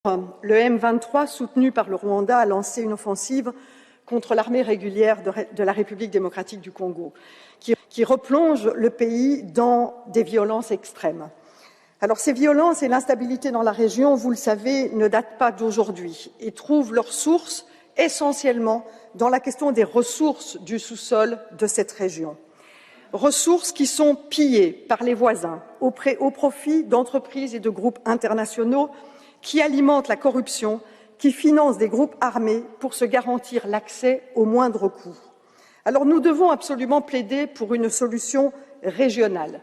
Le M23, soutenu par le Rwanda, a lancé une offensive contre l'armée régulière de la République démocratique du Congo, qui replonge le pays dans des violences extrêmes. Alors ces violences et l'instabilité dans la région, vous le savez, ne datent pas d'aujourd'hui et trouvent leur source essentiellement dans la question des ressources du sous-sol de cette région. Ressources qui sont pillées par les voisins au profit d'entreprises et de groupes internationaux qui alimentent la corruption, qui financent des groupes armés pour se garantir l'accès au moindre coût. Alors nous devons absolument plaider pour une solution régionale,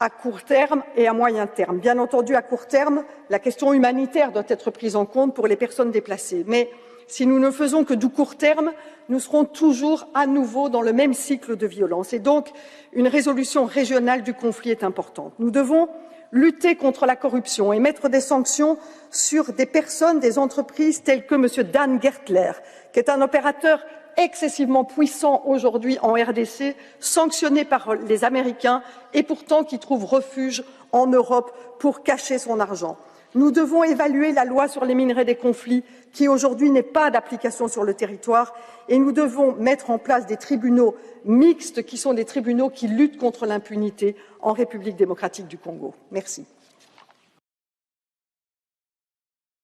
à court terme et à moyen terme. Bien entendu, à court terme, la question humanitaire doit être prise en compte pour les personnes déplacées. Mais si nous ne faisons que du court terme, nous serons toujours à nouveau dans le même cycle de violence. Et donc, une résolution régionale du conflit est importante. Nous devons lutter contre la corruption et mettre des sanctions sur des personnes, des entreprises telles que M. Dan Gertler, qui est un opérateur excessivement puissant aujourd'hui en RDC, sanctionné par les Américains et pourtant qui trouve refuge en Europe pour cacher son argent. Nous devons évaluer la loi sur les minerais des conflits qui aujourd'hui n'est pas d'application sur le territoire et nous devons mettre en place des tribunaux mixtes qui sont des tribunaux qui luttent contre l'impunité en République démocratique du Congo. Merci.